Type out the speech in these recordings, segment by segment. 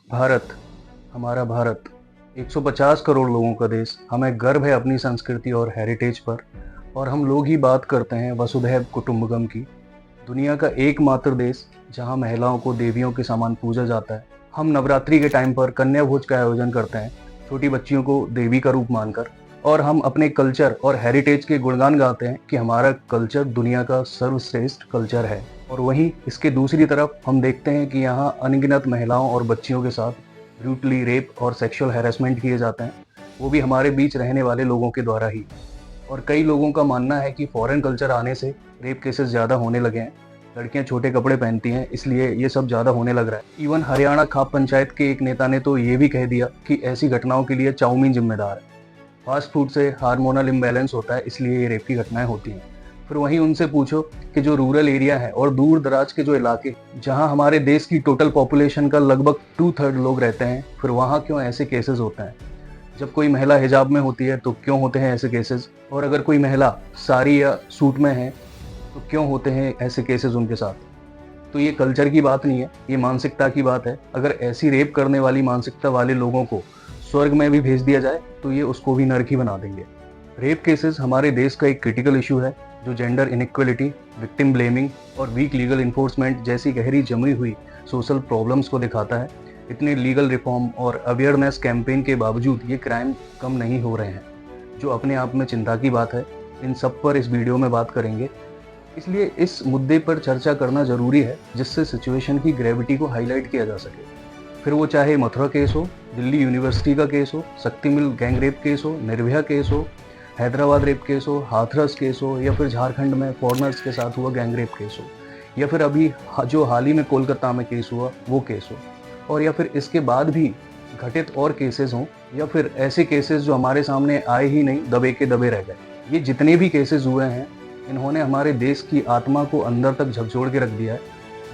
भारत, हमारा भारत 150 करोड़ लोगों का देश। हमें गर्व है अपनी संस्कृति और हेरिटेज पर। और हम लोग ही बात करते हैं वसुधैव कुटुंबकम की। दुनिया का एकमात्र देश जहां महिलाओं को देवियों के समान पूजा जाता है। हम नवरात्रि के टाइम पर कन्या भोज का आयोजन करते हैं, छोटी बच्चियों को देवी का रूप मानकर। और हम अपने कल्चर और हेरिटेज के गुणगान गाते हैं कि हमारा कल्चर दुनिया का सर्वश्रेष्ठ कल्चर है। और वहीं इसके दूसरी तरफ हम देखते हैं कि यहाँ अनगिनत महिलाओं और बच्चियों के साथ ब्रूटली रेप और सेक्सुअल हैरेसमेंट किए जाते हैं, वो भी हमारे बीच रहने वाले लोगों के द्वारा ही। और कई लोगों का मानना है कि फॉरेन कल्चर आने से रेप केसेस ज़्यादा होने लगे हैं। लड़कियां छोटे कपड़े पहनती हैं, इसलिए ये सब ज़्यादा होने लग रहा है। इवन हरियाणा खाप पंचायत के एक नेता ने तो ये भी कह दिया कि ऐसी घटनाओं के लिए चाउमीन जिम्मेदार है। फास्ट फूड से हार्मोनल इम्बैलेंस होता है, इसलिए ये रेप की घटनाएं होती हैं। फिर वहीं उनसे पूछो कि जो रूरल एरिया है और दूर दराज के जो इलाके जहां हमारे देश की टोटल पॉपुलेशन का लगभग 2/3 लोग रहते हैं, फिर वहां क्यों ऐसे केसेस होते हैं। जब कोई महिला हिजाब में होती है तो क्यों होते हैं ऐसे केसेस, और अगर कोई महिला साड़ी या सूट में है तो क्यों होते हैं ऐसे केसेस उनके साथ। तो ये कल्चर की बात नहीं है, ये मानसिकता की बात है। अगर ऐसी रेप करने वाली मानसिकता वाले लोगों को स्वर्ग में भी भेज दिया जाए तो ये उसको भी नरक ही बना देंगे। रेप केसेस हमारे देश का एक क्रिटिकल इशू है जो जेंडर इनइक्वलिटी, विक्टिम ब्लेमिंग और वीक लीगल इन्फोर्समेंट जैसी गहरी जमी हुई सोशल प्रॉब्लम्स को दिखाता है। इतने लीगल रिफॉर्म और अवेयरनेस कैंपेन के बावजूद ये क्राइम कम नहीं हो रहे हैं, जो अपने आप में चिंता की बात है। इन सब पर इस वीडियो में बात करेंगे, इसलिए इस मुद्दे पर चर्चा करना जरूरी है जिससे सिचुएशन की ग्रेविटी को हाईलाइट किया जा सके। फिर वो चाहे मथुरा केस हो, दिल्ली यूनिवर्सिटी का केस हो, शक्ति मिल गैंग रेप केस हो, निर्भया केस हो, हैदराबाद रेप केस हो, हाथरस केस हो, या फिर झारखंड में फॉरनर्स के साथ हुआ गैंग रेप केस हो, या फिर अभी जो हाल ही में कोलकाता में केस हुआ वो केस हो, और या फिर इसके बाद भी घटित और केसेस हों, या फिर ऐसे केसेस जो हमारे सामने आए ही नहीं, दबे के दबे रह गए। ये जितने भी केसेस हुए हैं, इन्होंने हमारे देश की आत्मा को अंदर तक झकझोर के रख दिया है,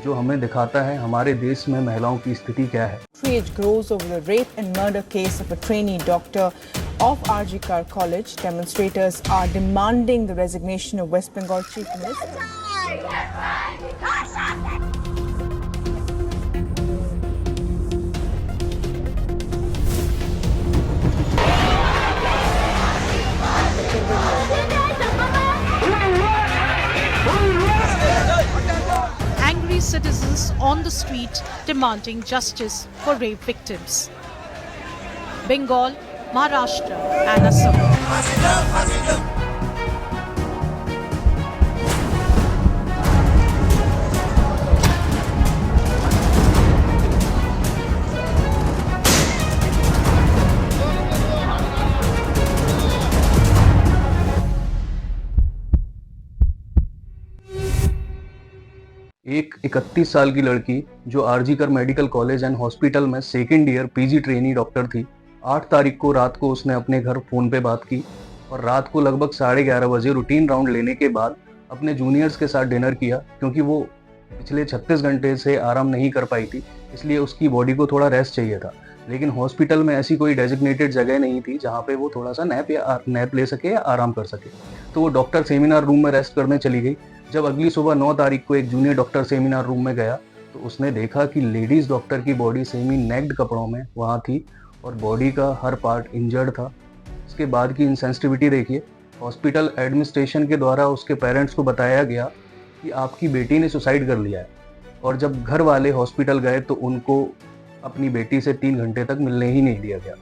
जो हमें दिखाता है हमारे देश में महिलाओं की स्थिति क्या है। Outrage grows over the rape and murder case of a trainee doctor of RG Kar College. Demonstrators are demanding the resignation of West Bengal Chief Minister. Angry citizens on the street demanding justice for rape victims. Bengal, Maharashtra and Assam. एक 31 साल की लड़की जो RG कर medical college and hospital में second year PG trainee doctor थी, 8 तारीख को रात को उसने अपने घर फ़ोन पे बात की और रात को लगभग 11:30 बजे रूटीन राउंड लेने के बाद अपने जूनियर्स के साथ डिनर किया, क्योंकि वो पिछले 36 घंटे से आराम नहीं कर पाई थी, इसलिए उसकी बॉडी को थोड़ा रेस्ट चाहिए था। लेकिन हॉस्पिटल में ऐसी कोई डेजिग्नेटेड जगह नहीं थी जहाँ पे वो थोड़ा सा नैप ले सके या आराम कर सके, तो वो डॉक्टर सेमिनार रूम में रेस्ट करने चली गई। जब अगली सुबह 9 तारीख को एक जूनियर डॉक्टर सेमिनार रूम में गया तो उसने देखा कि लेडीज डॉक्टर की बॉडी सेमी नेक्ड कपड़ों में वहाँ थी और बॉडी का हर पार्ट इंजर्ड था। इसके बाद की इंसेंसिटिविटी देखिए। हॉस्पिटल एडमिनिस्ट्रेशन के द्वारा उसके पेरेंट्स को बताया गया कि आपकी बेटी ने सुसाइड कर लिया है, और जब घर वाले हॉस्पिटल गए तो उनको अपनी बेटी से 3 घंटे तक मिलने ही नहीं दिया गया।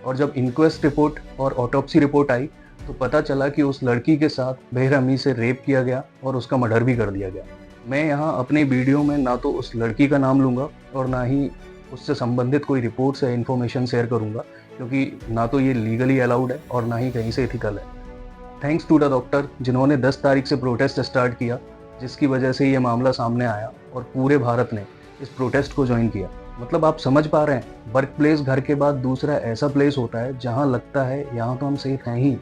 और जब इंक्वेस्ट रिपोर्ट और ऑटोप्सी रिपोर्ट आई तो पता चला कि उस लड़की के साथ बेरहमी से रेप किया गया और उसका मर्डर भी कर दिया गया। मैं यहाँ अपने वीडियो में ना तो उस लड़की का नाम लूँगा और ना ही उससे संबंधित कोई रिपोर्ट्स या इन्फॉर्मेशन शेयर करूँगा, क्योंकि ना तो ये लीगली अलाउड है और ना ही कहीं से एथिकल है। थैंक्स टू द डॉक्टर जिन्होंने 10 तारीख से प्रोटेस्ट स्टार्ट किया, जिसकी वजह से ये मामला सामने आया और पूरे भारत ने इस प्रोटेस्ट को ज्वाइन किया। मतलब आप समझ पा रहे हैं, वर्क प्लेस घर के बाद दूसरा ऐसा प्लेस होता है जहाँ लगता है यहाँ तो हम सेफ हैं ही।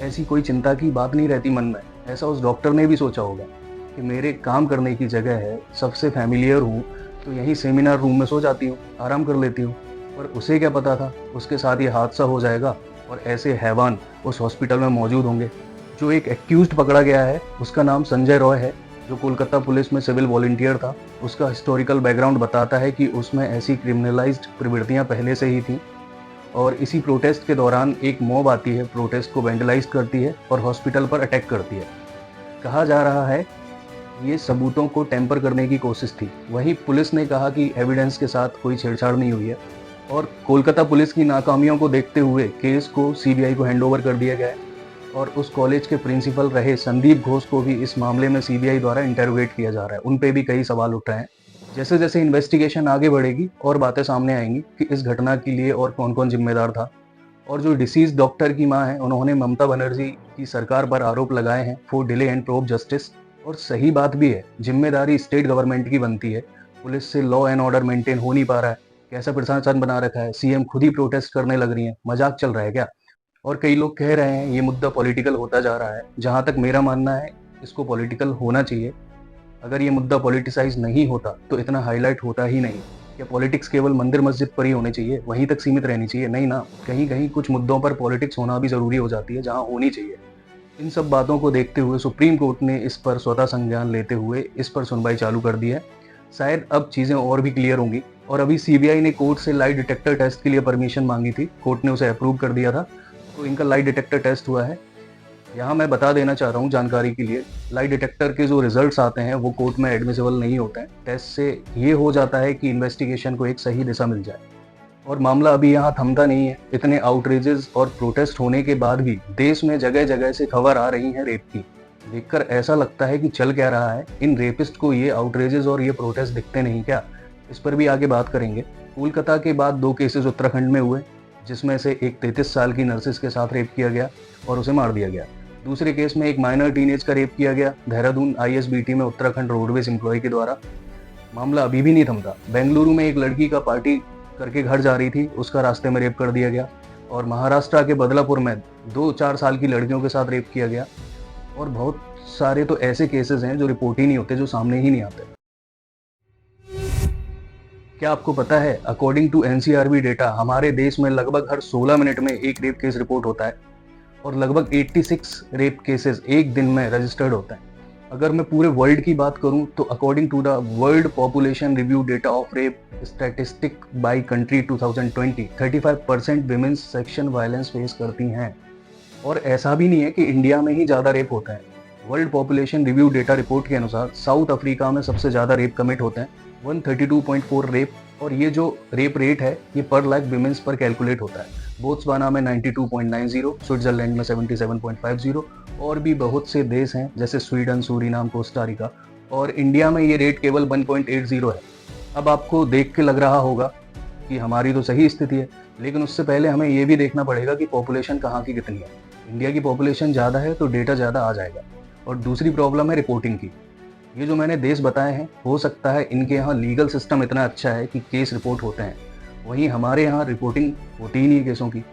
ऐसी कोई चिंता की बात नहीं रहती मन में। ऐसा उस डॉक्टर ने भी सोचा होगा कि मेरे काम करने की जगह है, सबसे फैमिलियर हूँ, तो यहीं सेमिनार रूम में सो जाती हूँ, आराम कर लेती हूँ। पर उसे क्या पता था उसके साथ ये हादसा हो जाएगा और ऐसे हैवान उस हॉस्पिटल में मौजूद होंगे। जो एक एक्यूज्ड पकड़ा गया है उसका नाम संजय रॉय है, जो कोलकाता पुलिस में सिविल वॉलंटियर था, उसका हिस्टोरिकल बैकग्राउंड बताता है कि उसमें ऐसी क्रिमिनलाइज्ड प्रवृत्तियां पहले से ही थीं और इसी प्रोटेस्ट के दौरान एक मॉब आती है, प्रोटेस्ट को वैंडलाइज करती है और हॉस्पिटल पर अटैक करती है। कहा जा रहा है ये सबूतों को टेम्पर करने की कोशिश थी। वहीं पुलिस ने कहा कि एविडेंस के साथ कोई छेड़छाड़ नहीं हुई है और कोलकाता पुलिस की नाकामियों को देखते हुए केस को सीबीआई को हैंडओवर कर दिया गया है और उस कॉलेज के प्रिंसिपल रहे संदीप घोष को भी इस मामले में सीबीआई द्वारा इंटरोगेट किया जा रहा है। उन पे भी कई सवाल उठ रहे हैं। जैसे जैसे इन्वेस्टिगेशन आगे बढ़ेगी और बातें सामने आएंगी कि इस घटना के लिए और कौन कौन जिम्मेदार था। और जो डिसीज डॉक्टर की मां है, उन्होंने ममता बनर्जी की सरकार पर आरोप लगाए हैं for delay and probe justice. और सही बात भी है, जिम्मेदारी स्टेट गवर्नमेंट की बनती है। पुलिस से लॉ एंड ऑर्डर मेंटेन हो नहीं पा रहा है, कैसा प्रशासन बना रखा है, सीएम खुद ही प्रोटेस्ट करने लग रही है, मजाक चल रहा है क्या? और कई लोग कह रहे हैं ये मुद्दा पॉलिटिकल होता जा रहा है। जहां तक मेरा मानना है, इसको पॉलिटिकल होना चाहिए। अगर ये मुद्दा पॉलिटिसाइज नहीं होता तो इतना हाईलाइट होता ही नहीं। क्या पॉलिटिक्स केवल मंदिर मस्जिद पर ही होने चाहिए, वहीं तक सीमित रहनी चाहिए? नहीं ना, कहीं कहीं कुछ मुद्दों पर पॉलिटिक्स होना भी जरूरी हो जाती है, जहां होनी चाहिए। इन सब बातों को देखते हुए सुप्रीम कोर्ट ने इस पर स्वतः संज्ञान लेते हुए इस पर सुनवाई चालू कर दी है। शायद अब चीजें और भी क्लियर होंगी। और अभी सीबीआई ने कोर्ट से लाई डिटेक्टर टेस्ट के लिए परमिशन मांगी थी, कोर्ट ने उसे अप्रूव कर दिया था, तो इनका लाई डिटेक्टर टेस्ट हुआ है। यहाँ मैं बता देना चाह रहा हूँ जानकारी के लिए, लाई डिटेक्टर के जो रिजल्ट्स आते हैं वो कोर्ट में एडमिसिबल नहीं होते हैं। टेस्ट से ये हो जाता है कि इन्वेस्टिगेशन को एक सही दिशा मिल जाए। और मामला अभी यहाँ थमता नहीं है। इतने आउटरीजेस और प्रोटेस्ट होने के बाद भी देश में जगह जगह से खबर आ रही है रेप की। देखकर ऐसा लगता है कि चल क्या रहा है। इन रेपिस्ट को ये आउटरीजेस और ये प्रोटेस्ट दिखते नहीं क्या? इस पर भी आगे बात करेंगे। कोलकाता के बाद 2 केसेस उत्तराखंड में हुए, जिसमें से एक 33 साल की नर्सिस के साथ रेप किया गया और उसे मार दिया गया। दूसरे केस में एक माइनर टीनेज का रेप किया गया देहरादून आईएसबीटी में उत्तराखंड रोडवेज एम्प्लॉय के द्वारा। मामला अभी भी नहीं थमता। बेंगलुरु में एक लड़की का पार्टी करके घर जा रही थी, उसका रास्ते में रेप कर दिया गया। और महाराष्ट्र के बदलापुर में 2-4 साल की लड़कियों के साथ रेप किया गया। और बहुत सारे तो ऐसे केसेस हैं जो रिपोर्ट ही नहीं होते, जो सामने ही नहीं आते। क्या आपको पता है, अकॉर्डिंग टू एनसीआरबी डेटा, हमारे देश में लगभग हर 16 मिनट में एक रेप केस रिपोर्ट होता है और लगभग 86 रेप केसेस एक दिन में रजिस्टर्ड होते हैं। अगर मैं पूरे वर्ल्ड की बात करूं तो according to the world population review data of rape statistic by country 2020, 35% womens sexual violence face करती हैं। और ऐसा भी नहीं है कि इंडिया में ही ज़्यादा रेप होता है। World population review data report के अनुसार साउथ अफ्रीका में सबसे ज़्यादा रेप कमिट होते हैं, 132.4 रेप। और ये जो रेप रेट है ये पर लाख विमेन्स पर कैलकुलेट होता है। बोत्सवाना में 92.90, स्विट्जरलैंड में 77.50 और भी बहुत से देश हैं जैसे स्वीडन, सूरीनाम, कोस्टारिका। और इंडिया में ये रेट केवल 1.80 है। अब आपको देख के लग रहा होगा कि हमारी तो सही स्थिति है, लेकिन उससे पहले हमें ये भी देखना पड़ेगा कि पॉपुलेशन कहाँ की कितनी है। इंडिया की पॉपुलेशन ज़्यादा है तो डेटा ज़्यादा आ जाएगा। और दूसरी प्रॉब्लम है रिपोर्टिंग की। ये जो मैंने देश बताए हैं, हो सकता है इनके यहाँ लीगल सिस्टम इतना अच्छा है कि केस रिपोर्ट होते हैं, वहीं हमारे यहाँ रिपोर्टिंग होती ही नहीं केसों की।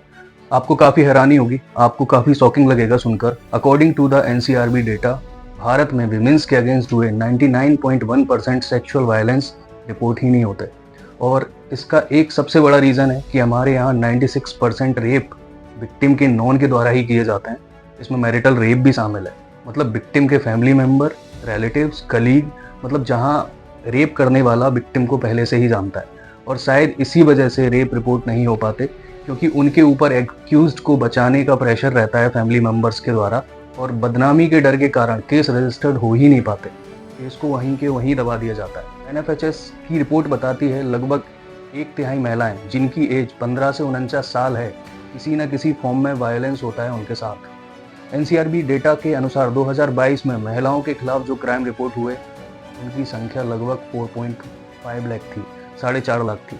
आपको काफ़ी हैरानी होगी, आपको काफ़ी शॉकिंग लगेगा सुनकर। According to the NCRB data, Bharat में विमेंस के अगेंस्ट हुए 99.1% सेक्सुअल वायलेंस रिपोर्ट ही नहीं होते। और इसका एक सबसे बड़ा रीज़न है कि हमारे यहाँ 96% रेप विक्टिम के नॉन के द्वारा ही किए जाते हैं। इसमें मैरिटल रेप भी शामिल है, मतलब विक्टिम के फैमिली मेम्बर, रिलेटिव्स, कलीग, मतलब जहाँ रेप करने वाला विक्टिम को पहले से ही जानता है। और शायद इसी वजह से रेप रिपोर्ट नहीं हो पाते, क्योंकि उनके ऊपर एक्यूज्ड को बचाने का प्रेशर रहता है फैमिली मेम्बर्स के द्वारा, और बदनामी के डर के कारण केस रजिस्टर्ड हो ही नहीं पाते। केस को वहीं के वहीं दबा दिया जाता है। एनएफएचएस की रिपोर्ट बताती है लगभग 1/3 महिलाएं जिनकी एज 15 से 49 साल है, किसी न किसी फॉर्म में वायलेंस होता है उनके साथ। एनसीआरबी डेटा के अनुसार 2022 में महिलाओं के खिलाफ जो क्राइम रिपोर्ट हुए उनकी संख्या लगभग 4.5 लाख थी, 4.5 लाख थी।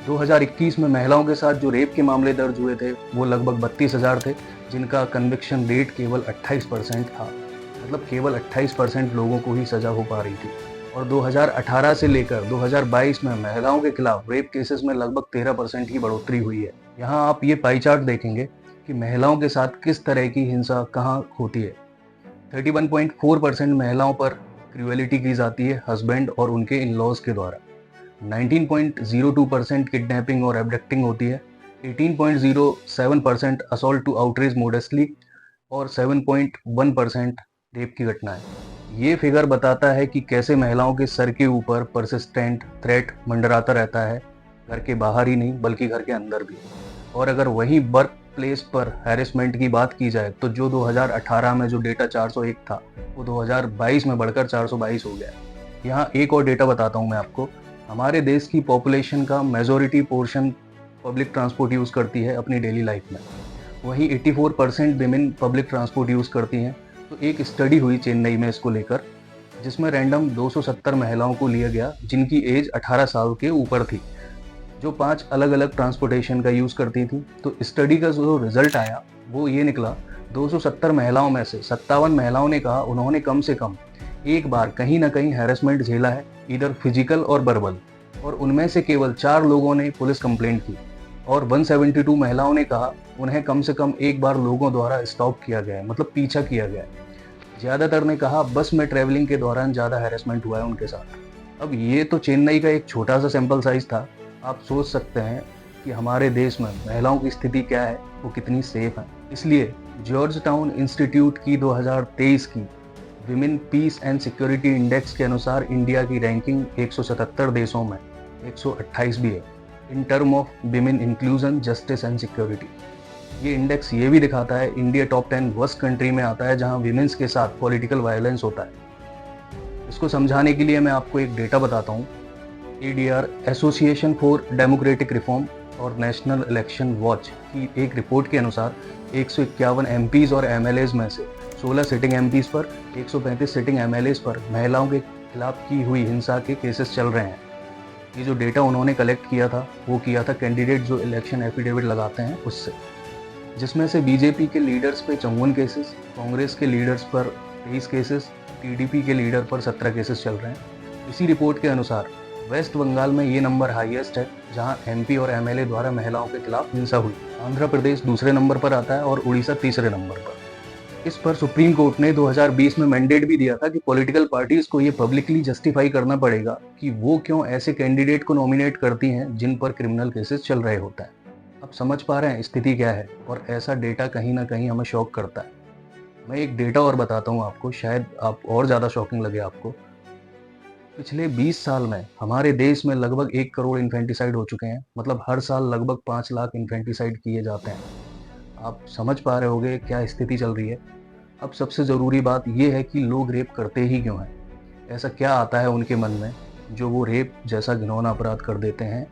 2021 में महिलाओं के साथ जो रेप के मामले दर्ज हुए थे वो लगभग 32,000 थे, जिनका कन्विक्शन रेट केवल 28% था। मतलब केवल 28% लोगों को ही सजा हो पा रही थी। और 2018 से लेकर 2022 में महिलाओं के खिलाफ रेप केसेस में लगभग 13% की बढ़ोतरी हुई है। यहाँ आप ये पाई चार्ट देखेंगे कि महिलाओं के साथ किस तरह की हिंसा कहाँ होती है। 31.4% महिलाओं पर क्रूएलिटी की जाती है हस्बैंड और उनके इन लॉज के द्वारा। 19.02% किडनैपिंग और एब्डक्टिंग होती है। 18.07% असॉल्ट टू आउटरीच मोडेस्टली और 7.1% रेप की घटना है। ये फिगर बताता है कि कैसे महिलाओं के सर के ऊपर परसिस्टेंट थ्रेट मंडराता रहता है, घर के बाहर ही नहीं बल्कि घर के अंदर भी। और अगर वही वर्क प्लेस पर हैरेसमेंट की बात की जाए तो जो 2018 में जो डेटा 401 था वो 2022 में बढ़कर 422 हो गया। यहाँ एक और डेटा बताता हूँ मैं आपको। हमारे देश की पॉपुलेशन का majority portion public transport use करती है अपनी डेली लाइफ में, वहीं 84% विमेन पब्लिक ट्रांसपोर्ट यूज़ करती हैं। तो एक स्टडी हुई चेन्नई में इसको लेकर, जिसमें रैंडम 270 महिलाओं को लिया गया जिनकी एज 18 साल के ऊपर थी, जो 5 अलग अलग ट्रांसपोर्टेशन का यूज़ करती थी। तो स्टडी का जो रिजल्ट आया वो ये निकला, 270 महिलाओं में से 57 महिलाओं ने कहा उन्होंने कम से कम एक बार कहीं ना कहीं हैरेसमेंट झेला है, इधर फिजिकल और वर्बल। और उनमें से केवल 4 लोगों ने पुलिस कंप्लेंट की और 172 महिलाओं ने कहा उन्हें कम से कम एक बार लोगों द्वारा स्टॉप किया गया है, मतलब पीछा किया गया है। ज़्यादातर ने कहा बस में ट्रैवलिंग के दौरान ज़्यादा हैरेसमेंट हुआ है उनके साथ। अब ये तो चेन्नई का एक छोटा सा सैंपल साइज था। आप सोच सकते हैं कि हमारे देश में महिलाओं की स्थिति क्या है, वो कितनी सेफ है। इसलिए जॉर्ज टाउन इंस्टीट्यूट की 2023 की women peace and security index के अनुसार इंडिया की रैंकिंग 177 देशों में 128 भी है in term of women inclusion, justice and security. ये इंडेक्स ये भी दिखाता है इंडिया टॉप 10 वर्स्ट कंट्री में आता है जहां विमेंस के साथ पॉलिटिकल वायलेंस होता है। इसको समझाने के लिए मैं आपको एक डेटा बताता हूँ। ADR association for democratic reform और नेशनल इलेक्शन वॉच की एक रिपोर्ट के अनुसार 151 MPs और MLAs में से 16 सिटिंग MPs पर 135 सिटिंग MLAs पर महिलाओं के खिलाफ की हुई हिंसा के केसेस चल रहे हैं। ये जो डेटा उन्होंने कलेक्ट किया था वो किया था कैंडिडेट जो इलेक्शन एफिडेविट लगाते हैं उससे, जिसमें से बीजेपी के लीडर्स पे 54 केसेस, कांग्रेस के लीडर्स पर 23 केसेस, TDP के लीडर पर 17 केसेस चल रहे हैं। इसी रिपोर्ट के अनुसार वेस्ट बंगाल में ये नंबर हाईएस्ट है जहां MP और MLA द्वारा महिलाओं के खिलाफ हिंसा हुई। आंध्र प्रदेश दूसरे नंबर पर आता है और उड़ीसा तीसरे नंबर पर। इस पर सुप्रीम कोर्ट ने 2020 में मैंडेट भी दिया था कि पॉलिटिकल पार्टीज को ये पब्लिकली जस्टिफाई करना पड़ेगा कि वो क्यों ऐसे कैंडिडेट को नॉमिनेट करती हैं जिन पर क्रिमिनल केसेस चल रहे होता है। अब समझ पा रहे हैं स्थिति क्या है, और ऐसा डेटा कहीं ना कहीं हमें शॉक करता है। मैं एक डेटा और बताता हूँ आपको, शायद आप और ज़्यादा शॉकिंग लगे आपको। पिछले 20 साल में हमारे देश में लगभग 1 करोड़ इन्फेंटिसाइड हो चुके हैं, मतलब हर साल लगभग 5 लाख इन्फेंटिसाइड किए जाते हैं। आप समझ पा रहे होंगे क्या स्थिति चल रही है। अब सबसे ज़रूरी बात यह है कि लोग रेप करते ही क्यों हैं? ऐसा क्या आता है उनके मन में जो वो रेप जैसा घिनौना अपराध कर देते हैं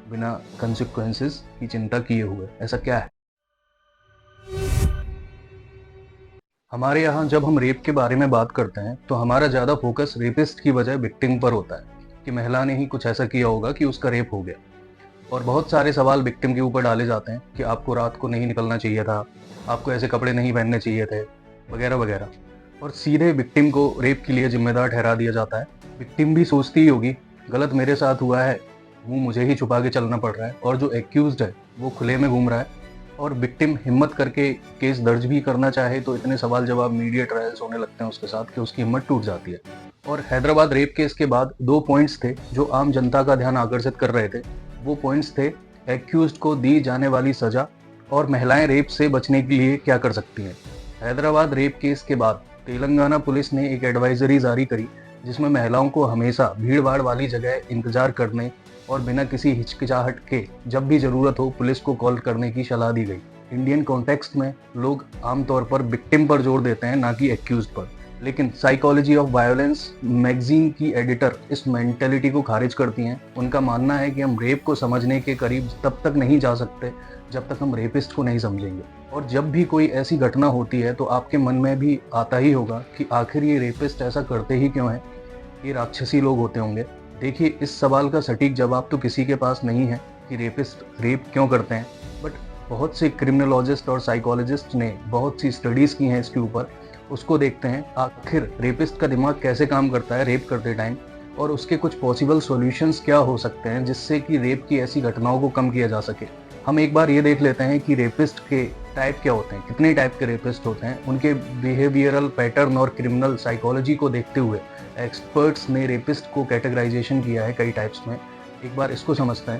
बिना कंसिक्वेंसेस की चिंता किए हुए? ऐसा क्या है? हमारे यहाँ जब हम रेप के बारे में बात करते हैं तो हमारा ज़्यादा फोकस रेपिस्ट की बजाय विक्टिम पर होता है कि महिला ने ही कुछ ऐसा किया होगा कि उसका रेप हो गया। और बहुत सारे सवाल विक्टिम के ऊपर डाले जाते हैं कि आपको रात को नहीं निकलना चाहिए था, आपको ऐसे कपड़े नहीं पहनने चाहिए थे, वगैरह वगैरह। और सीधे विक्टिम को रेप के लिए जिम्मेदार ठहरा दिया जाता है। विक्टिम भी सोचती ही होगी गलत मेरे साथ हुआ है, मुँह मुझे ही छुपा के चलना पड़ रहा है, और जो एक्यूज्ड है वो खुले में घूम रहा है। और विक्टिम हिम्मत करके केस दर्ज भी करना चाहे तो इतने सवाल जवाब मीडिया ट्रायल्स होने लगते हैं उसके साथ कि उसकी हिम्मत टूट जाती है। और हैदराबाद रेप केस के बाद 2 पॉइंट्स थे जो आम जनता का ध्यान आकर्षित कर रहे थे। वो पॉइंट्स थे एक्यूज्ड को दी जाने वाली सजा और महिलाएं रेप से बचने के लिए क्या कर सकती हैं। हैदराबाद रेप केस के बाद तेलंगाना पुलिस ने एक एडवाइजरी जारी करी जिसमें महिलाओं को हमेशा भीड़ भाड़ वाली जगह इंतजार करने और बिना किसी हिचकिचाहट के जब भी ज़रूरत हो पुलिस को कॉल करने की सलाह दी गई। इंडियन कॉन्टेक्स्ट में लोग आमतौर पर विक्टिम पर जोर देते हैं, ना कि एक्यूज्ड पर। लेकिन साइकोलॉजी ऑफ वायलेंस मैगजीन की एडिटर इस मेंटेलिटी को खारिज करती हैं। उनका मानना है कि हम रेप को समझने के करीब तब तक नहीं जा सकते जब तक हम रेपिस्ट को नहीं समझेंगे। और जब भी कोई ऐसी घटना होती है तो आपके मन में भी आता ही होगा कि आखिर ये रेपिस्ट ऐसा करते ही क्यों हैं, ये राक्षसी लोग होते होंगे। देखिए, इस सवाल का सटीक जवाब तो किसी के पास नहीं है कि रेपिस्ट रेप क्यों करते हैं, बट बहुत से क्रिमिनोलॉजिस्ट और साइकोलॉजिस्ट ने बहुत सी स्टडीज़ की हैं इसके ऊपर। उसको देखते हैं आखिर रेपिस्ट का दिमाग कैसे काम करता है रेप करते टाइम, और उसके कुछ पॉसिबल सॉल्यूशंस क्या हो सकते हैं जिससे कि रेप की ऐसी घटनाओं को कम किया जा सके। हम एक बार ये देख लेते हैं कि रेपिस्ट के टाइप क्या होते हैं, कितने टाइप के रेपिस्ट होते हैं, उनके बिहेवियरल पैटर्न और क्रिमिनल साइकोलॉजी को देखते हुए एक्सपर्ट्स ने रेपिस्ट को कैटेगराइजेशन किया है कई टाइप्स में। एक बार इसको समझते हैं।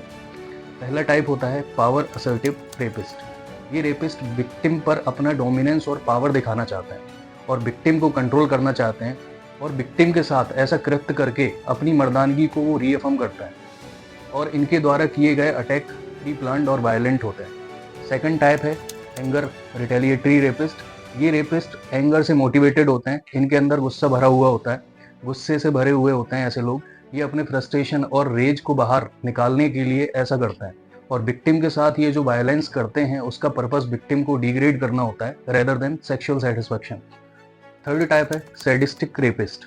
पहला टाइप होता है पावर असर्टिव रेपिस्ट। ये रेपिस्ट विक्टिम पर अपना डोमिनेंस और पावर दिखाना चाहते हैं और विक्टिम को कंट्रोल करना चाहते हैं। और विक्टिम के साथ ऐसा कृत्य करके अपनी मर्दानगी को वो रीअफर्म करता है और इनके द्वारा किए गए अटैक प्री प्लान्ड और वायलेंट होते हैं। सेकंड टाइप है एंगर रिटेलिएटरी रेपिस्ट। ये रेपिस्ट एंगर से मोटिवेटेड होते हैं, इनके अंदर गुस्सा भरा हुआ होता है, गुस्से से भरे हुए होते हैं ऐसे लोग। ये अपने फ्रस्ट्रेशन और रेज को बाहर निकालने के लिए ऐसा करता है और विक्टिम के साथ ये जो वायलेंस करते हैं उसका पर्पस विक्टिम को डिग्रेड करना होता है rather than sexual satisfaction. Third type है सैडिस्टिक रेपिस्ट।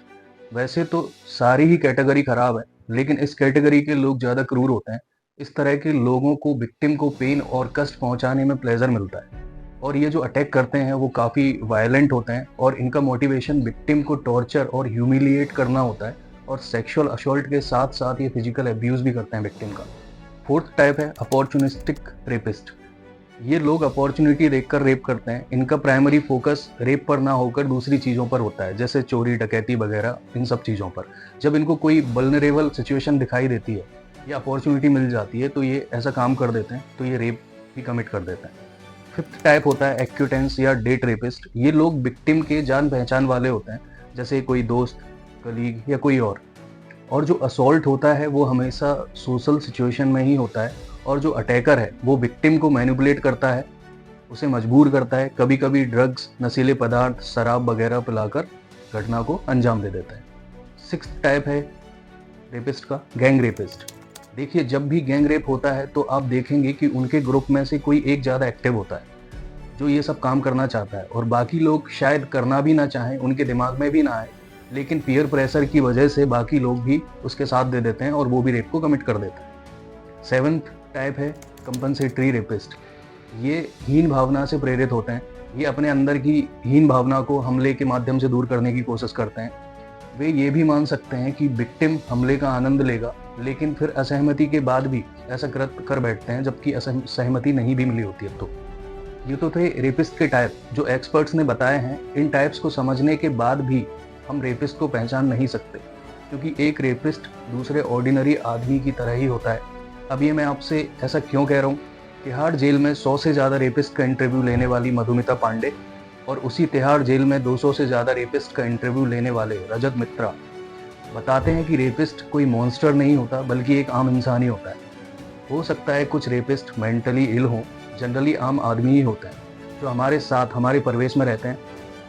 वैसे तो सारी ही कैटेगरी खराब है, लेकिन इस कैटेगरी के लोग ज़्यादा क्रूर होते हैं। इस तरह के लोगों को विक्टिम को पेन और कष्ट पहुंचाने में प्लेजर मिलता है और ये जो अटैक करते हैं वो काफ़ी वायलेंट होते हैं और इनका मोटिवेशन विक्टिम को टॉर्चर और ह्यूमिलिएट करना होता है और सेक्सुअल असॉल्ट के साथ साथ ये फिजिकल अब्यूज़ भी करते हैं विक्टिम का। फोर्थ टाइप है अपॉर्चुनिस्टिक रेपिस्ट। ये लोग अपॉर्चुनिटी देखकर रेप करते हैं। इनका प्राइमरी फोकस रेप पर ना होकर दूसरी चीज़ों पर होता है, जैसे चोरी डकैती वगैरह, इन सब चीज़ों पर। जब इनको कोई वल्नरेबल सिचुएशन दिखाई देती है या अपॉर्चुनिटी मिल जाती है तो ये ऐसा काम कर देते हैं, तो ये रेप भी कमिट कर देते हैं। फिफ्थ टाइप होता है एक्यूटेंस या डेट रेपिस्ट। ये लोग विक्टिम के जान पहचान वाले होते हैं, जैसे कोई दोस्त, कलीग या कोई और जो असॉल्ट होता है वो हमेशा सोशल सिचुएशन में ही होता है और जो अटैकर है वो विक्टिम को मैनिपुलेट करता है, उसे मजबूर करता है, कभी कभी ड्रग्स, नशीले पदार्थ, शराब वगैरह पिलाकर घटना को अंजाम दे देता है। सिक्स्थ टाइप है रेपिस्ट का गैंग रेपिस्ट। देखिए, जब भी गैंग रेप होता है तो आप देखेंगे कि उनके ग्रुप में से कोई एक ज़्यादा एक्टिव होता है जो ये सब काम करना चाहता है और बाकी लोग शायद करना भी ना चाहें, उनके दिमाग में भी ना आए, लेकिन पीयर प्रेशर की वजह से बाकी लोग भी उसके साथ दे देते हैं और वो भी रेप को कमिट कर देते हैं। सेवंथ टाइप है कंपनसेटरी रेपिस्ट। ये हीन भावना से प्रेरित होते हैं। ये अपने अंदर की हीन भावना को हमले के माध्यम से दूर करने की कोशिश करते हैं। वे ये भी मान सकते हैं कि विक्टिम हमले का आनंद लेगा, लेकिन फिर असहमति के बाद भी ऐसा कृत्य कर बैठते हैं जबकि सहमति नहीं भी मिली होती है। तो ये तो थे रेपिस्ट के टाइप जो एक्सपर्ट्स ने बताए हैं। इन टाइप्स को समझने के बाद भी हम रेपिस्ट को पहचान नहीं सकते, क्योंकि एक रेपिस्ट दूसरे ऑर्डिनरी आदमी की तरह ही होता है। अब ये मैं आपसे ऐसा क्यों कह रहा हूँ? तिहाड़ जेल में 100 से ज़्यादा रेपिस्ट का इंटरव्यू लेने वाली मधुमिता पांडे और उसी तिहाड़ जेल में 200 से ज़्यादा रेपिस्ट का इंटरव्यू लेने वाले रजत मित्रा बताते हैं कि रेपिस्ट कोई मॉन्स्टर नहीं होता, बल्कि एक आम इंसान ही होता है। हो सकता है कुछ रेपिस्ट मेंटली इल हों, जनरली आम आदमी ही होते हैं जो हमारे साथ हमारे परिवेश में रहते हैं।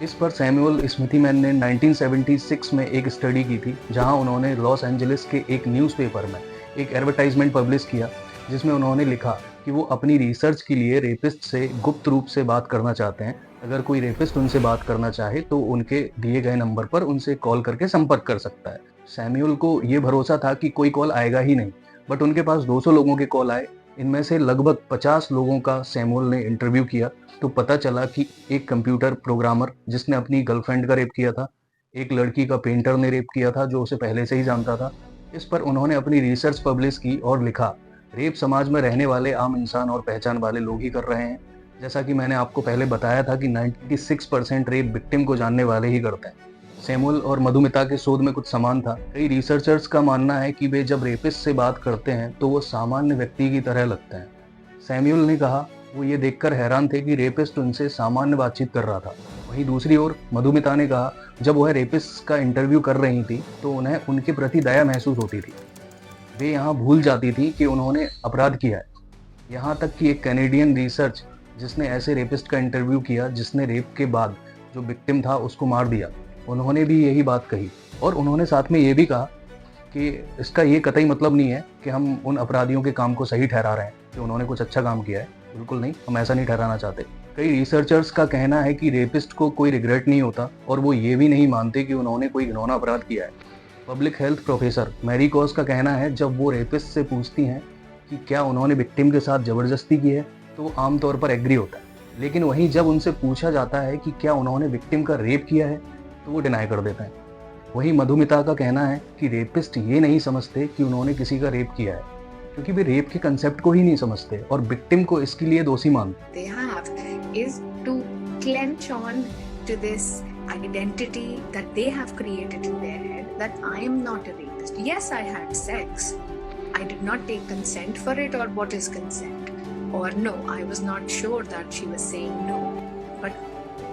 इस पर सैमुअल स्मिथीमैन ने 1976 में एक स्टडी की थी, जहां उन्होंने लॉस एंजलिस के एक न्यूज़पेपर में एक एडवर्टाइजमेंट पब्लिश किया, जिसमें उन्होंने लिखा कि वो अपनी रिसर्च के लिए रेपिस्ट से गुप्त रूप से बात करना चाहते हैं। अगर कोई रेपिस्ट उनसे बात करना चाहे तो उनके दिए गए नंबर पर उनसे कॉल करके संपर्क कर सकता है। सैमुअल को ये भरोसा था कि कोई कॉल आएगा ही नहीं, बट उनके पास 200 लोगों के कॉल आए। इनमें से लगभग 50 लोगों का सैमुअल ने इंटरव्यू किया तो पता चला कि एक कंप्यूटर प्रोग्रामर जिसने अपनी गर्लफ्रेंड का रेप किया था, एक लड़की का पेंटर ने रेप किया था जो उसे पहले से ही जानता था। इस पर उन्होंने अपनी रिसर्च पब्लिश की और लिखा, रेप समाज में रहने वाले आम इंसान और पहचान वाले लोग ही कर रहे हैं। जैसा कि मैंने आपको पहले बताया था कि 96% रेप विक्टिम को जानने वाले ही करते हैं। सैमुअल और मधुमिता के शोध में कुछ समान था। कई रिसर्चर्स का मानना है कि वे जब रेपिस्ट से बात करते हैं तो वो सामान्य व्यक्ति की तरह लगते हैं। सैमुअल ने कहा वो ये देखकर हैरान थे कि रेपिस्ट उनसे सामान्य बातचीत कर रहा था। वहीं दूसरी ओर मधुमिता ने कहा जब वह रेपिस्ट का इंटरव्यू कर रही थी तो उन्हें उनके प्रति दया महसूस होती थी। वे यहाँ भूल जाती थी कि उन्होंने अपराध किया है। यहाँ तक कि एक कैनेडियन रिसर्च जिसने ऐसे रेपिस्ट का इंटरव्यू किया जिसने रेप के बाद जो विक्टिम था उसको मार दिया, उन्होंने भी यही बात कही और उन्होंने साथ में ये भी कहा कि इसका ये कतई मतलब नहीं है कि हम उन अपराधियों के काम को सही ठहरा रहे हैं कि उन्होंने कुछ अच्छा काम किया है। बिल्कुल नहीं, हम ऐसा नहीं ठहराना चाहते। कई रिसर्चर्स का कहना है कि रेपिस्ट को कोई रिग्रेट नहीं होता और वो ये भी नहीं मानते कि उन्होंने कोई घिनौना अपराध किया है। Public health professor Mary Koss का कहना है जब वो रेपिस्ट से पूछती हैं कि क्या उन्होंने विक्टिम के साथ जबरदस्ती की है तो वो आमतौर पर एग्री होता है, लेकिन वहीं जब उनसे पूछा जाता है कि क्या उन्होंने विक्टिम का रेप किया है तो वो डिनाई कर देते हैं। वहीं मधुमिता का कहना है कि रेपिस्ट ये नहीं समझते कि उन्होंने किसी का रेप किया है, क्योंकि वे रेप के कंसेप्ट को ही नहीं समझते और विक्टिम को इसके लिए दोषी मानते। They have is to clench on to this identity that they have created in their head that I am not a rapist. Yes, I had sex. I did not take consent for it, or what is consent? Or no, I was not sure that she was saying no. But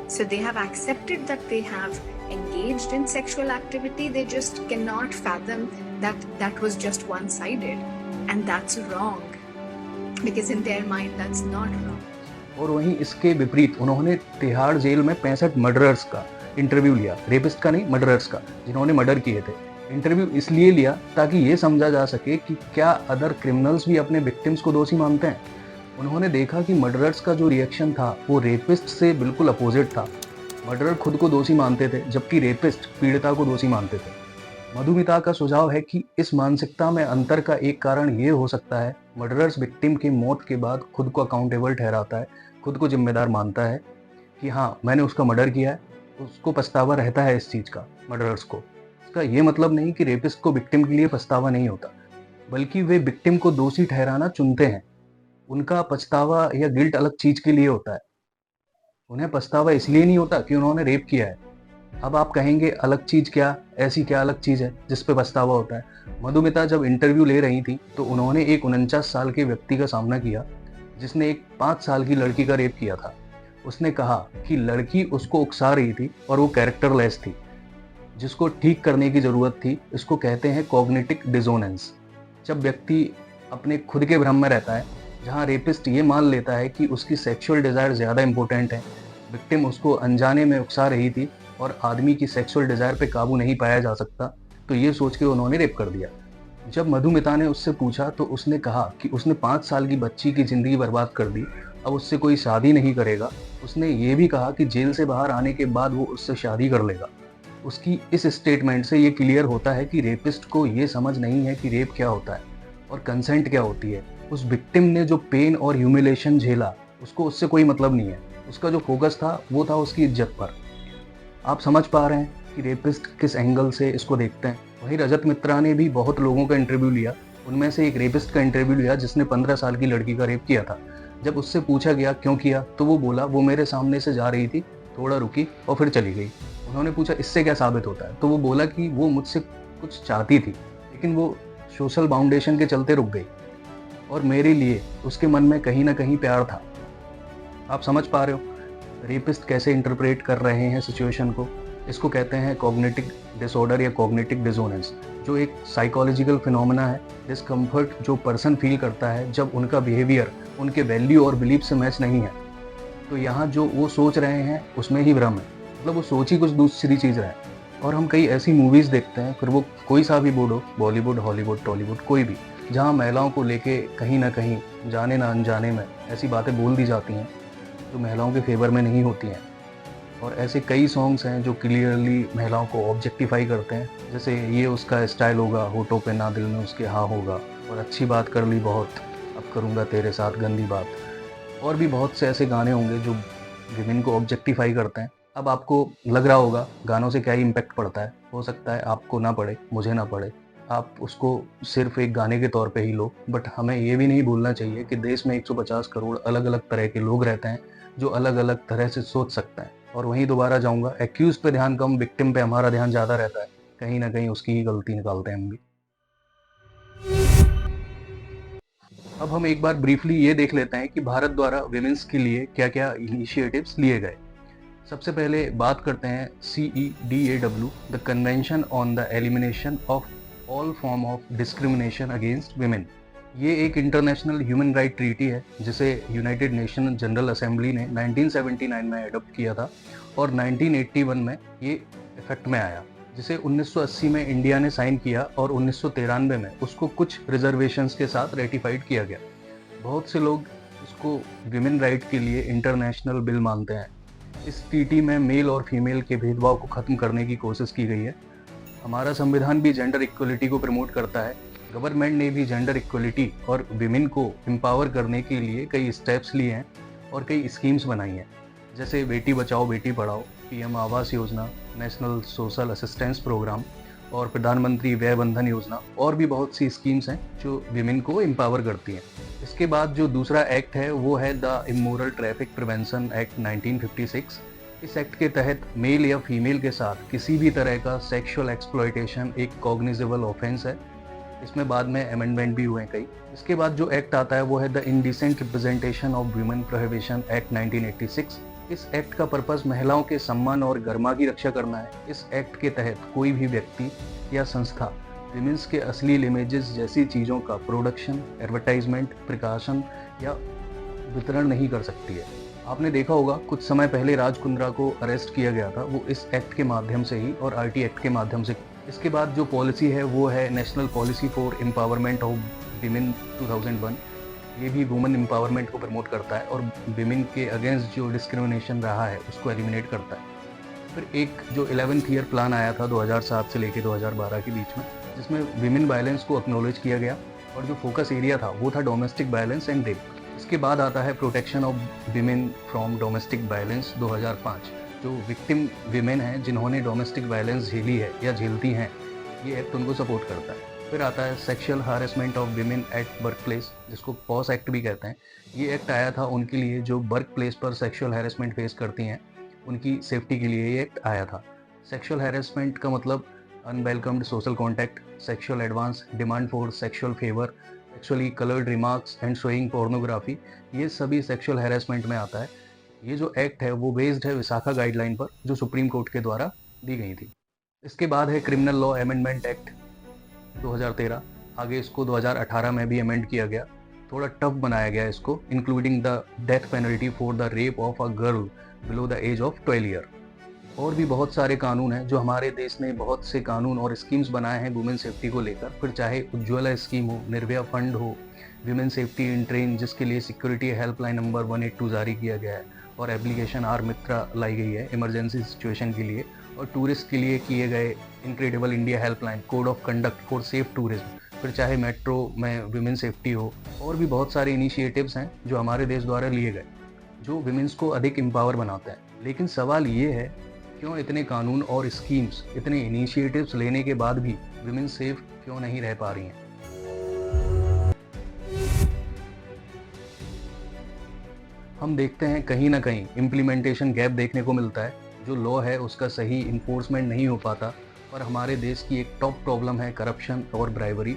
so they have accepted that they have engaged in sexual activity, they just cannot fathom that that was just one-sided, and that's wrong, because in their mind that's not wrong. और वहीं इसके विपरीत उन्होंने Tihar jail में 65 murderers का interview लिया, rapist का नहीं, मर्डरर्स का, जिन्होंने मर्डर किए थे। इंटरव्यू इसलिए लिया ताकि ये समझा जा सके कि क्या अदर क्रिमिनल्स भी अपने विक्टिम्स को दोषी मानते हैं। उन्होंने देखा कि मर्डरर्स का जो रिएक्शन था वो रेपिस्ट से बिल्कुल अपोजिट था। मर्डरर खुद को दोषी मानते थे, जबकि रेपिस्ट पीड़िता को दोषी मानते थे। मधुमिता का सुझाव है कि इस मानसिकता में अंतर का एक कारण ये हो सकता है, मर्डरर्स विक्टिम की मौत के बाद खुद को अकाउंटेबल ठहराता है, खुद को जिम्मेदार मानता है कि हाँ मैंने उसका मर्डर किया है, उसको पछतावा रहता है इस चीज़ का, मर्डरर्स को। इसका ये मतलब नहीं कि रेपिस्ट को विक्टिम के लिए पछतावा नहीं होता, बल्कि वे विक्टिम को दोषी ठहराना चुनते हैं। उनका पछतावा या गिल्ट अलग चीज़ के लिए होता है। उन्हें पछतावा इसलिए नहीं होता कि उन्होंने रेप किया है। अब आप कहेंगे अलग चीज़ क्या, ऐसी क्या अलग चीज़ है जिस पे पछतावा होता है। मधुमिता जब इंटरव्यू ले रही थी तो उन्होंने एक 49 साल के व्यक्ति का सामना किया जिसने एक 5 साल की लड़की का रेप किया था। उसने कहा कि लड़की उसको उकसा रही थी और वो कैरेक्टरलेस थी, जिसको ठीक करने की ज़रूरत थी। इसको कहते हैं कॉग्निटिव डिसोनेंस। जब व्यक्ति अपने खुद के भ्रम में रहता है, जहाँ रेपिस्ट ये मान लेता है कि उसकी सेक्सुअल डिज़ायर ज़्यादा इंपॉर्टेंट है, विक्टिम उसको अनजाने में उकसा रही थी और आदमी की सेक्सुअल डिज़ायर पे काबू नहीं पाया जा सकता, तो ये सोच के उन्होंने रेप कर दिया। जब मधुमिता ने उससे पूछा तो उसने कहा कि उसने 5 साल की बच्ची की ज़िंदगी बर्बाद कर दी, अब उससे कोई शादी नहीं करेगा। उसने ये भी कहा कि जेल से बाहर आने के बाद वो उससे शादी कर लेगा। उसकी इस स्टेटमेंट से ये क्लियर होता है कि रेपिस्ट को ये समझ नहीं है कि रेप क्या होता है और कंसेंट क्या होती है। उस विक्टिम ने जो पेन और ह्यूमिलेशन झेला, उसको उससे कोई मतलब नहीं है। उसका जो फोकस था वो था उसकी इज्जत पर। आप समझ पा रहे हैं कि रेपिस्ट किस एंगल से इसको देखते हैं। वहीं रजत मित्रा ने भी बहुत लोगों का इंटरव्यू लिया। उनमें से एक रेपिस्ट का इंटरव्यू लिया जिसने 15 साल की लड़की का रेप किया था। जब उससे पूछा गया क्यों किया, तो वो बोला वो मेरे सामने से जा रही थी, थोड़ा रुकी और फिर चली गई। उन्होंने पूछा इससे क्या साबित होता है, तो वो बोला कि वो मुझसे कुछ चाहती थी, लेकिन वो सोशल बाउंडेशन के चलते रुक गई और मेरे लिए उसके मन में कहीं ना कहीं प्यार था। आप समझ पा रहे हो रेपिस्ट कैसे इंटरप्रेट कर रहे हैं सिचुएशन को। इसको कहते हैं कॉग्निटिव डिसऑर्डर या कॉग्निटिव डिसोनेंस, जो एक साइकोलॉजिकल फिनोमेना है। डिस्कम्फर्ट जो पर्सन फील करता है जब उनका बिहेवियर उनके वैल्यू और बिलीफ से मैच नहीं है। तो यहाँ जो वो सोच रहे हैं उसमें ही भ्रम है, मतलब वो सोच ही कुछ दूसरी चीज़ रहे। और हम कई ऐसी मूवीज़ देखते हैं, फिर वो कोई सा भी बोर्ड हो, बॉलीवुड, हॉलीवुड, टॉलीवुड, कोई भी, जहाँ महिलाओं को लेके कहीं ना कहीं जाने ना अनजाने में ऐसी बातें बोल दी जाती हैं जो महिलाओं के फेवर में नहीं होती हैं। और ऐसे कई सॉन्ग्स हैं जो क्लियरली महिलाओं को ऑब्जेक्टिफाई करते हैं, जैसे ये उसका स्टाइल होगा, होठों पे ना दिल में उसके हाँ होगा, और अच्छी बात कर ली बहुत, अब करूँगा तेरे साथ गंदी बात। और भी बहुत से ऐसे गाने होंगे जो विमेन को ऑब्जेक्टिफाई करते हैं। अब आपको लग रहा होगा गानों से क्या ही इम्पैक्ट पड़ता है। हो सकता है आपको ना पड़े, मुझे ना पड़े, आप उसको सिर्फ एक गाने के तौर पे ही लो। बट हमें ये भी नहीं भूलना चाहिए कि देश में 150 करोड़ अलग अलग तरह के लोग रहते हैं जो अलग अलग तरह से सोच सकते हैं। और वहीं दोबारा जाऊंगा, एक्यूज पे ध्यान कम, विक्टिम पे हमारा ध्यान ज़्यादा रहता है। कहीं ना कहीं उसकी ही गलती निकालते हैं हम भी। अब हम एक बार ब्रीफली ये देख लेते हैं कि भारत द्वारा विमेंस के लिए क्या क्या इनिशिएटिव्स लिए गए। सबसे पहले बात करते हैं CEDAW, the convention on the elimination of all form of discrimination against women. ये एक इंटरनेशनल ह्यूमन राइट ट्रीटी है जिसे यूनाइटेड नेशन जनरल असेंबली ने 1979 में एडॉप्ट किया था और 1981 में ये इफेक्ट में आया, जिसे 1980 में इंडिया ने साइन किया और 1993 में उसको कुछ रिजर्वेशंस के साथ रेटिफाइड किया गया। बहुत से लोग इसको विमेन राइट के लिए इंटरनेशनल बिल मानते हैं। इस ट्रीटी में मेल और फीमेल के भेदभाव को खत्म करने की कोशिश की गई है। हमारा संविधान भी जेंडर इक्वलिटी को प्रमोट करता है। गवर्नमेंट ने भी जेंडर इक्वलिटी और विमेन को एम्पावर करने के लिए कई स्टेप्स लिए हैं और कई स्कीम्स बनाई हैं, जैसे Beti Bachao Beti Padhao, PM Awas Yojana, national social assistance programme और प्रधानमंत्री व्यय बंधन योजना, और भी बहुत सी स्कीम्स हैं जो विमेन को एम्पावर करती हैं। इसके बाद जो दूसरा एक्ट है वो है the immoral traffic prevention act 1956। इस एक्ट के तहत मेल या फीमेल के साथ किसी भी तरह का सेक्सुअल एक्सप्लॉयटेशन एक कॉग्निजेबल ऑफेंस है। इसमें बाद में अमेंडमेंट भी हुए कई। इसके बाद जो एक्ट आता है वो है the indecent representation of women prohibition act 1986। इस एक्ट का पर्पस महिलाओं के सम्मान और गरिमा की रक्षा करना है। इस एक्ट के तहत कोई भी व्यक्ति या संस्था विमेंस के अश्लील इमेजेस जैसी चीज़ों का प्रोडक्शन, एडवर्टाइजमेंट, प्रकाशन या वितरण नहीं कर सकती है। आपने देखा होगा कुछ समय पहले राज कुंद्रा को अरेस्ट किया गया था, वो इस एक्ट के माध्यम से ही और आरटी एक्ट के माध्यम से। इसके बाद जो पॉलिसी है वो है national policy for empowerment of women 2001। ये भी वुमेन एम्पावरमेंट को प्रमोट करता है और विमेन के अगेंस्ट जो डिस्क्रिमिनेशन रहा है उसको एलिमिनेट करता है। फिर एक जो 11th ईयर प्लान आया था 2007 से लेकर 2012 के बीच में, जिसमें विमेन वायलेंस को एक्नॉलेज किया गया और जो फोकस एरिया था वो था डोमेस्टिक वायलेंस एंड रेप। इसके बाद आता है protection of women from domestic violence 2005। जो विक्टिम विमेन हैं जिन्होंने डोमेस्टिक वायलेंस झेली है या झेलती हैं, ये एक्ट उनको सपोर्ट करता है। फिर आता है sexual harassment of women at work place, जिसको पॉस एक्ट भी कहते हैं। ये एक्ट आया था उनके लिए जो वर्क प्लेस पर सेक्सुअल हैरेसमेंट फेस करती हैं, उनकी सेफ्टी के लिए ये एक्ट आया था। सेक्सुअल हैरेसमेंट का मतलब unwelcomed social contact, sexual advance, demand for sexual favour, sexually coloured remarks and showing pornography, ये सभी सेक्सुअल हैरेसमेंट में आता है। ये जो एक्ट है वो बेस्ड है विशाखा गाइडलाइन पर जो सुप्रीम कोर्ट के द्वारा दी गई थी। इसके बाद है क्रिमिनल लॉ अमेंडमेंट एक्ट 2013। आगे इसको 2018 में भी अमेंड किया गया, थोड़ा टफ बनाया गया इसको, including the death penalty for the rape of a girl below the age of 12 year. और भी बहुत सारे कानून हैं जो हमारे देश ने बहुत से कानून और स्कीम्स बनाए हैं वुमेन सेफ्टी को लेकर। फिर चाहे उज्ज्वला स्कीम हो, निर्भया फंड हो, विमेन सेफ्टी इन ट्रेन जिसके लिए सिक्योरिटी हेल्पलाइन नंबर 182 जारी किया गया है और एप्लीकेशन आर मित्रा लाई गई है इमरजेंसी सिचुएशन के लिए, और टूरिस्ट के लिए किए गए incredible India helpline, code of conduct for safe tourism. फिर चाहे मेट्रो में विमेन सेफ्टी हो, और भी बहुत सारे इनिशिएटिव्स हैं जो हमारे देश द्वारा लिए गए जो विमेंस को अधिक एम्पावर बनाते हैं। लेकिन सवाल ये है, क्यों इतने कानून और स्कीम्स, इतने इनिशिएटिव्स लेने के बाद भी विमेन सेफ क्यों नहीं रह पा रही हैं? हम देखते हैं कहीं ना कहीं इम्प्लीमेंटेशन गैप देखने को मिलता है। जो लॉ है उसका सही इन्फोर्समेंट नहीं हो पाता। और हमारे देश की एक टॉप प्रॉब्लम है करप्शन और ब्राइवरी,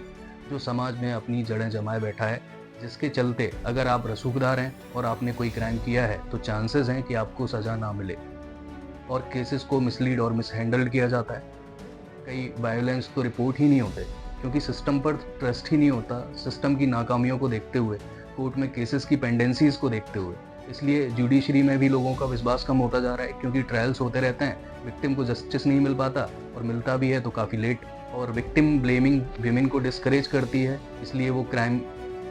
जो समाज में अपनी जड़ें जमाए बैठा है, जिसके चलते अगर आप रसूखदार हैं और आपने कोई क्राइम किया है तो चांसेस हैं कि आपको सज़ा ना मिले, और केसेस को मिसलीड और मिसहैंडल्ड किया जाता है। कई वायलेंस तो रिपोर्ट ही नहीं होते क्योंकि सिस्टम पर ट्रस्ट ही नहीं होता। सिस्टम की नाकामियों को देखते हुए, कोर्ट में केसेस की पेंडेंसीज को देखते हुए, इसलिए जुडिशरी में भी लोगों का विश्वास कम होता जा रहा है क्योंकि ट्रायल्स होते रहते हैं, विक्टिम को जस्टिस नहीं मिल पाता और मिलता भी है तो काफ़ी लेट। और विक्टिम ब्लेमिंग विमेन को डिस्करेज करती है, इसलिए वो क्राइम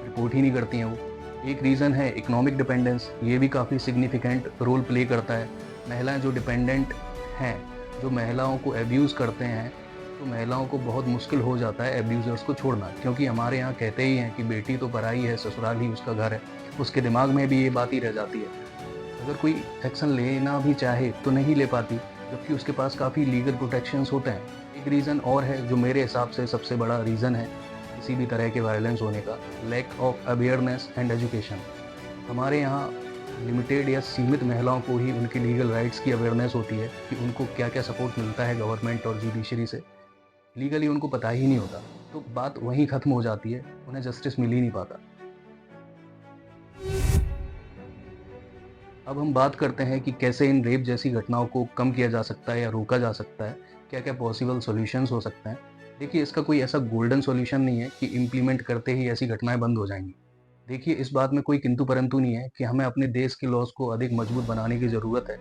रिपोर्ट ही नहीं करती हैं। वो एक रीज़न है इकोनॉमिक डिपेंडेंस, ये भी काफ़ी सिग्निफिकेंट रोल प्ले करता है। महिलाएं जो डिपेंडेंट हैं, जो महिलाओं को एब्यूज़ करते हैं, तो महिलाओं को बहुत मुश्किल हो जाता है एब्यूज़र्स को छोड़ना, क्योंकि हमारे यहाँ कहते ही हैं कि बेटी तो पराई है, ससुराल ही उसका घर है। उसके दिमाग में भी ये बात ही रह जाती है। अगर कोई एक्शन लेना भी चाहे तो नहीं ले पाती, जबकि उसके पास काफ़ी लीगल प्रोटेक्शंस होते हैं। एक रीज़न और है जो मेरे हिसाब से सबसे बड़ा रीज़न है किसी भी तरह के वायलेंस होने का, lack of awareness and education. हमारे यहाँ लिमिटेड या सीमित महिलाओं को ही उनके लीगल राइट्स की अवेयरनेस होती है कि उनको क्या क्या सपोर्ट मिलता है गवर्नमेंट और जुडिशरी से। लीगली उनको पता ही नहीं होता, तो बात वहीं ख़त्म हो जाती है, उन्हें जस्टिस मिल ही नहीं पाता। अब हम बात करते हैं कि कैसे इन रेप जैसी घटनाओं को कम किया जा सकता है या रोका जा सकता है, क्या क्या पॉसिबल सॉल्यूशंस हो सकते हैं। देखिए, इसका कोई ऐसा गोल्डन सॉल्यूशन नहीं है कि इम्प्लीमेंट करते ही ऐसी घटनाएं बंद हो जाएंगी। देखिए, इस बात में कोई किंतु परंतु नहीं है कि हमें अपने देश के लॉज को अधिक मजबूत बनाने की ज़रूरत है,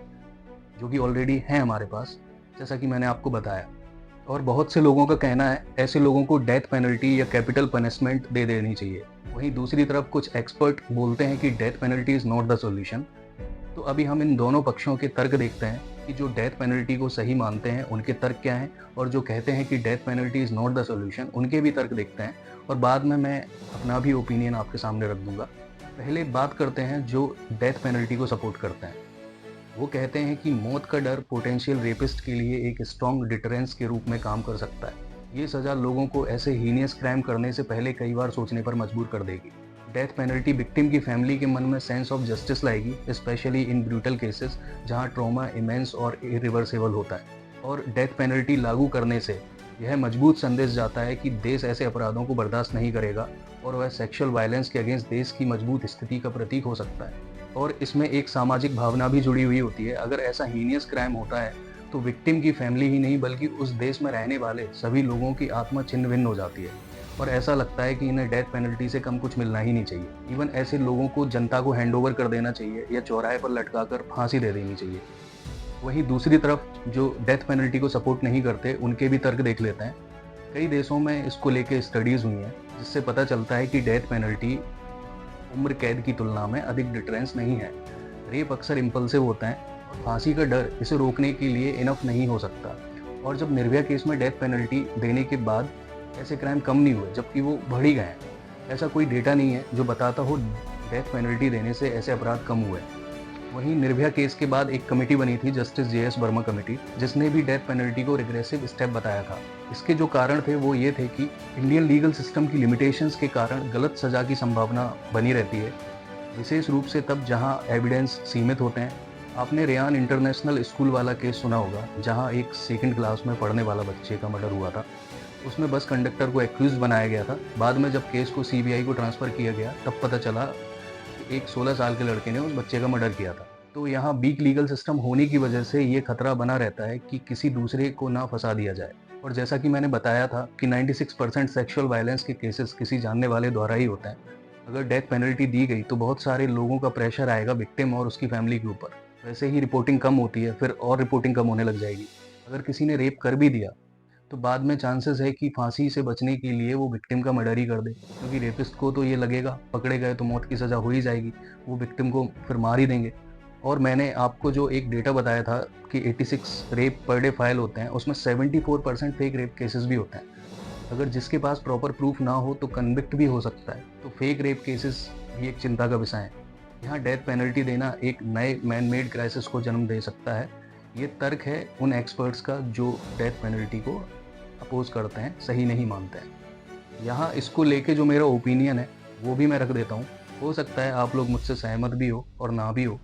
जो कि ऑलरेडी है हमारे पास, जैसा कि मैंने आपको बताया। और बहुत से लोगों का कहना है ऐसे लोगों को डेथ पेनल्टी या कैपिटल पनिशमेंट दे देनी चाहिए। वहीं दूसरी तरफ कुछ एक्सपर्ट बोलते हैं कि death penalty is not the solution. तो अभी हम इन दोनों पक्षों के तर्क देखते हैं कि जो डेथ पेनल्टी को सही मानते हैं उनके तर्क क्या हैं, और जो कहते हैं कि death penalty is not the solution उनके भी तर्क देखते हैं, और बाद में मैं अपना भी ओपिनियन आपके सामने रख दूंगा। पहले बात करते हैं जो डेथ पेनल्टी को सपोर्ट करते हैं। वो कहते हैं कि मौत का डर पोटेंशियल रेपिस्ट के लिए एक स्ट्रॉन्ग डिटरेंस के रूप में काम कर सकता है। ये सज़ा लोगों को ऐसे हीनियस क्राइम करने से पहले कई बार सोचने पर मजबूर कर देगी। डेथ पेनल्टी विक्टिम की फैमिली के मन में सेंस ऑफ जस्टिस लाएगी, स्पेशली इन ब्रूटल केसेस जहां ट्रॉमा इमेंस और इरिवर्सिबल होता है। और डेथ पेनल्टी लागू करने से यह मजबूत संदेश जाता है कि देश ऐसे अपराधों को बर्दाश्त नहीं करेगा और वह सेक्सुअल वायलेंस के अगेंस्ट देश की मजबूत स्थिति का प्रतीक हो सकता है। और इसमें एक सामाजिक भावना भी जुड़ी हुई होती है। अगर ऐसा हीनियस क्राइम होता है तो विक्टिम की फैमिली ही नहीं बल्कि उस देश में रहने वाले सभी लोगों की आत्मा छिन्न भिन्न हो जाती है और ऐसा लगता है कि इन्हें डेथ पेनल्टी से कम कुछ मिलना ही नहीं चाहिए। इवन ऐसे लोगों को जनता को हैंडओवर कर देना चाहिए या चौराहे पर लटका कर फांसी दे देनी चाहिए। वहीं दूसरी तरफ जो डेथ पेनल्टी को सपोर्ट नहीं करते उनके भी तर्क देख लेते हैं। कई देशों में इसको लेके स्टडीज़ हुई हैं जिससे पता चलता है कि डेथ पेनल्टी उम्र कैद की तुलना में अधिक डिटरेंस नहीं है। रेप अक्सर इम्पल्सिव होता है और फांसी का डर इसे रोकने के लिए इनफ नहीं हो सकता। और जब निर्भया केस में डेथ पेनल्टी देने के बाद ऐसे क्राइम कम नहीं हुए जबकि वो बढ़ ही गए हैं। ऐसा कोई डेटा नहीं है जो बताता हो डेथ पेनल्टी देने से ऐसे अपराध कम हुए। वहीं निर्भया केस के बाद एक कमेटी बनी थी, जस्टिस JS वर्मा कमेटी, जिसने भी डेथ पेनल्टी को रिग्रेसिव स्टेप बताया था। इसके जो कारण थे वो ये थे कि इंडियन लीगल सिस्टम की लिमिटेशंस के कारण गलत सजा की संभावना बनी रहती है, विशेष रूप से तब जहां एविडेंस सीमित होते हैं। आपने रेयान इंटरनेशनल स्कूल वाला केस सुना होगा जहां एक 2nd क्लास में पढ़ने वाला बच्चे का मर्डर हुआ था। उसमें बस कंडक्टर को एक्यूज बनाया गया था। बाद में जब केस को CBI को ट्रांसफ़र किया गया तब पता चला कि एक 16 साल के लड़के ने उस बच्चे का मर्डर किया था। तो यहाँ वीक लीगल सिस्टम होने की वजह से ये खतरा बना रहता है कि किसी दूसरे को ना फंसा दिया जाए। और जैसा कि मैंने बताया था कि 96% सेक्सुअल वायलेंस के केसेस किसी जानने वाले द्वारा ही होते हैं। अगर डेथ पेनल्टी दी गई तो बहुत सारे लोगों का प्रेशर आएगा विक्टिम और उसकी फैमिली के ऊपर। वैसे ही रिपोर्टिंग कम होती है, फिर और रिपोर्टिंग कम होने लग जाएगी। अगर किसी ने रेप कर भी दिया तो बाद में चांसेस है कि फांसी से बचने के लिए वो विक्टिम का मर्डर ही कर दे, क्योंकि रेपिस्ट को तो ये लगेगा पकड़े गए तो मौत की सज़ा हो ही जाएगी, वो विक्टिम को फिर मार ही देंगे। और मैंने आपको जो एक डेटा बताया था कि 86 रेप पर डे फाइल होते हैं, उसमें 74% फेक रेप केसेस भी होते हैं। अगर जिसके पास प्रॉपर प्रूफ ना हो तो कन्विक्ट भी हो सकता है। तो फेक रेप केसेस भी एक चिंता का विषय है। यहाँ डेथ पेनल्टी देना एक नए मैन मेड क्राइसिस को जन्म दे सकता है। ये तर्क है उन एक्सपर्ट्स का जो डेथ पेनल्टी को अपोज करते हैं, सही नहीं मानते हैं। यहाँ इसको लेके जो मेरा ओपिनियन है वो भी मैं रख देता हूँ। हो सकता है आप लोग मुझसे सहमत भी हो और ना भी हो।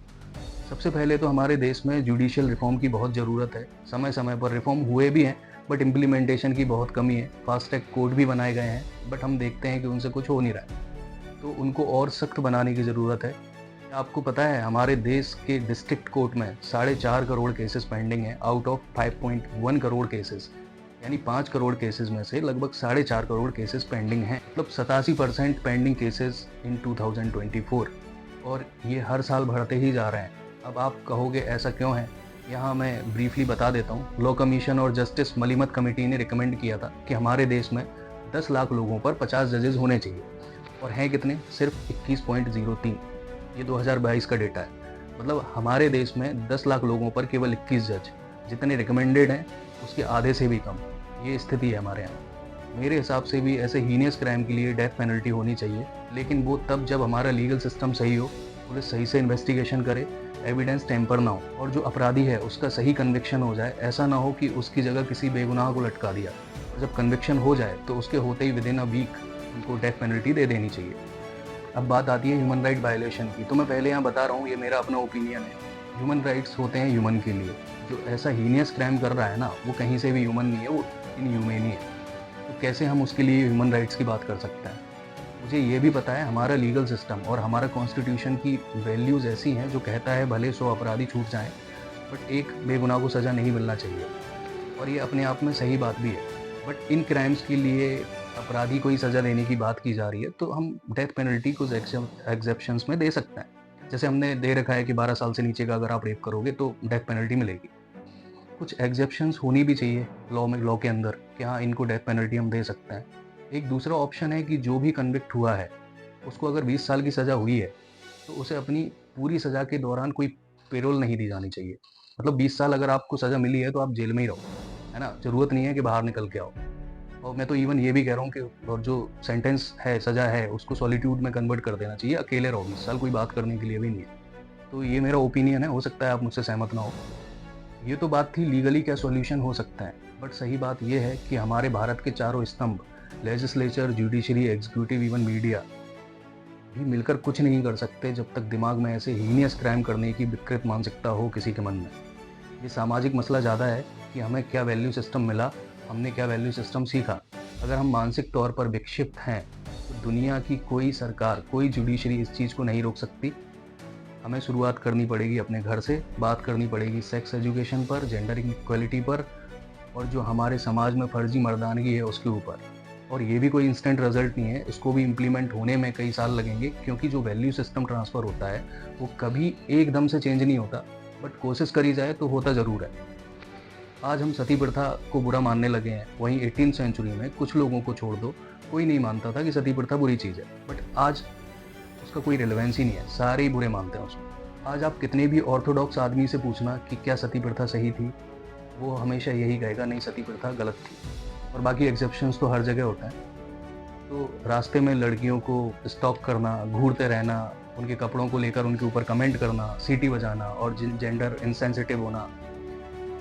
सबसे पहले तो हमारे देश में जुडिशियल रिफॉर्म की बहुत ज़रूरत है। समय समय पर रिफॉर्म हुए भी हैं बट इम्प्लीमेंटेशन की बहुत कमी है। फास्ट ट्रैक कोर्ट भी बनाए गए हैं बट हम देखते हैं कि उनसे कुछ हो नहीं रहा है, तो उनको और सख्त बनाने की ज़रूरत है। आपको पता है हमारे देश के डिस्ट्रिक्ट कोर्ट में 4.5 करोड़ केसेस पेंडिंग हैं आउट ऑफ 5.1 करोड़ केसेस, यानी 5 करोड़ केसेस में से लगभग 4.5 करोड़ केसेस पेंडिंग हैं। मतलब 87% पेंडिंग केसेस इन 2024 और ये हर साल बढ़ते ही जा रहे हैं। अब आप कहोगे ऐसा क्यों है, यहाँ मैं ब्रीफली बता देता हूँ। लॉ कमीशन और जस्टिस मलिमत कमेटी ने रिकमेंड किया था कि हमारे देश में 10 लाख लोगों पर 50 जजेस होने चाहिए और हैं कितने, सिर्फ 21.03। ये 2022 का डेटा है। मतलब हमारे देश में 10 लाख लोगों पर केवल 21 जज, जितने रिकमेंडेड हैं उसके आधे से भी कम। ये स्थिति है हमारे यहाँ। मेरे हिसाब से भी ऐसे हीनियस क्राइम के लिए डेथ पेनल्टी होनी चाहिए, लेकिन वो तब जब हमारा लीगल सिस्टम सही हो, पुलिस सही से इन्वेस्टिगेशन करे, एविडेंस टेम्पर ना हो और जो अपराधी है उसका सही कन्विक्शन हो जाए। ऐसा ना हो कि उसकी जगह किसी बेगुनाह को लटका दिया और जब कन्विक्शन हो जाए तो उसके होते ही विदिन अ वीक उनको डेथ पेनल्टी दे देनी चाहिए। अब बात आती है ह्यूमन राइट वायलेशन की। तो मैं पहले यहाँ बता रहा हूँ, ये मेरा अपना ओपिनियन है। ह्यूमन राइट्स होते हैं ह्यूमन के लिए। जो ऐसा हीनियस क्राइम कर रहा है ना, वो कहीं से भी ह्यूमन नहीं है, वो इनह्यूमन ही है। तो कैसे हम उसके लिए ह्यूमन राइट्स की बात कर सकते हैं। मुझे ये भी पता है हमारा लीगल सिस्टम और हमारा कॉन्स्टिट्यूशन की वैल्यूज़ ऐसी हैं जो कहता है भले 100 अपराधी छूट जाएं बट एक बेगुनाह को सज़ा नहीं मिलना चाहिए, और ये अपने आप में सही बात भी है। बट इन क्राइम्स के लिए अपराधी को ही सज़ा देने की बात की जा रही है, तो हम डेथ पेनल्टी को एग्जेप्शंस में दे सकते हैं। जैसे हमने दे रखा है कि 12 साल से नीचे का अगर आप रेप करोगे तो डेथ पेनल्टी मिलेगी। कुछ एग्जेप्शंस होनी भी चाहिए लॉ के अंदर कि हाँ इनको डेथ पेनल्टी हम दे सकते हैं। एक दूसरा ऑप्शन है कि जो भी कन्विक्ट हुआ है उसको अगर 20 साल की सज़ा हुई है तो उसे अपनी पूरी सज़ा के दौरान कोई पेरोल नहीं दी जानी चाहिए। मतलब 20 साल अगर आपको सज़ा मिली है तो आप जेल में ही रहो, है ना, ज़रूरत नहीं है कि बाहर निकल के आओ। और मैं तो इवन ये भी कह रहा हूँ कि और जो सेंटेंस है, सज़ा है, उसको सॉलिट्यूड में कन्वर्ट कर देना चाहिए। अकेले रहो 20 साल, कोई बात करने के लिए भी नहीं है। तो ये मेरा ओपिनियन है, हो सकता है आप मुझसे सहमत ना हो। ये तो बात थी लीगली क्या सॉल्यूशन हो सकता है, बट सही बात ये है कि हमारे भारत के चारों स्तंभ legislature, judiciary, executive, even media भी मिलकर कुछ नहीं कर सकते जब तक दिमाग में ऐसे हीनियस क्राइम करने की विकृत मानसिकता हो किसी के मन में। ये सामाजिक मसला ज़्यादा है कि हमें क्या वैल्यू सिस्टम मिला, हमने क्या वैल्यू सिस्टम सीखा। अगर हम मानसिक तौर पर विक्षिप्त हैं तो दुनिया की कोई सरकार, कोई जुडिशरी इस चीज़ को नहीं रोक सकती। हमें शुरुआत करनी पड़ेगी अपने घर से, बात करनी पड़ेगी सेक्स एजुकेशन पर, जेंडर इक्वलिटी पर, और जो हमारे समाज में फर्जी मर्दानगी है उसके ऊपर। और ये भी कोई इंस्टेंट रिजल्ट नहीं है, इसको भी इम्प्लीमेंट होने में कई साल लगेंगे, क्योंकि जो वैल्यू सिस्टम ट्रांसफ़र होता है वो कभी एकदम से चेंज नहीं होता, बट कोशिश करी जाए तो होता ज़रूर है। आज हम सती प्रथा को बुरा मानने लगे हैं, वहीं 18th सेंचुरी में कुछ लोगों को छोड़ दो, कोई नहीं मानता था कि सती प्रथा बुरी चीज़ है, बट आज उसका कोई रिलेवेंस ही नहीं है, सारे ही बुरे मानते हैं उसको। आज आप कितने भी ऑर्थोडॉक्स आदमी से पूछना कि क्या सती प्रथा सही थी, वो हमेशा यही कहेगा नहीं, सती प्रथा गलत थी। और बाकी एक्सेप्शंस तो हर जगह होता है। तो रास्ते में लड़कियों को स्टॉक करना, घूरते रहना, उनके कपड़ों को लेकर उनके ऊपर कमेंट करना, सीटी बजाना और जेंडर इनसेंसिटिव होना,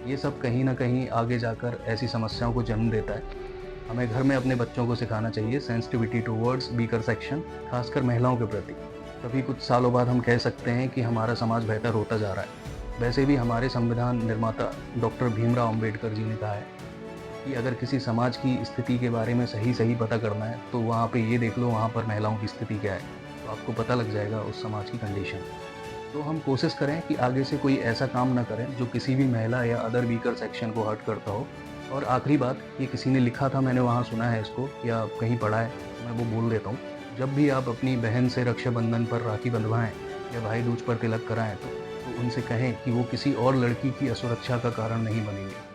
ये सब कहीं ना कहीं आगे जाकर ऐसी समस्याओं को जन्म देता है। हमें घर में अपने बच्चों को सिखाना चाहिए सेंसिटिविटी टुवर्ड्स वीकर सेक्शन, खासकर महिलाओं के प्रति। तभी कुछ सालों बाद हम कह सकते हैं कि हमारा समाज बेहतर होता जा रहा है। वैसे भी हमारे संविधान निर्माता डॉक्टर भीमराव अंबेडकर जी ने कहा है कि अगर किसी समाज की स्थिति के बारे में सही पता करना है तो वहाँ पे ये देख लो वहाँ पर महिलाओं की स्थिति क्या है, तो आपको पता लग जाएगा उस समाज की कंडीशन। तो हम कोशिश करें कि आगे से कोई ऐसा काम ना करें जो किसी भी महिला या अदर वीकर सेक्शन को हर्ट करता हो। और आखिरी बात, ये किसी ने लिखा था, मैंने वहाँ सुना है इसको या कहीं पढ़ा है, तो मैं वो बोल देता हूँ। जब भी आप अपनी बहन से रक्षाबंधन पर राखी बंधवाएं या भाई दूज पर तिलक कराएं तो उनसे कहें कि वो किसी और लड़की की असुरक्षा का कारण नहीं बनेंगे।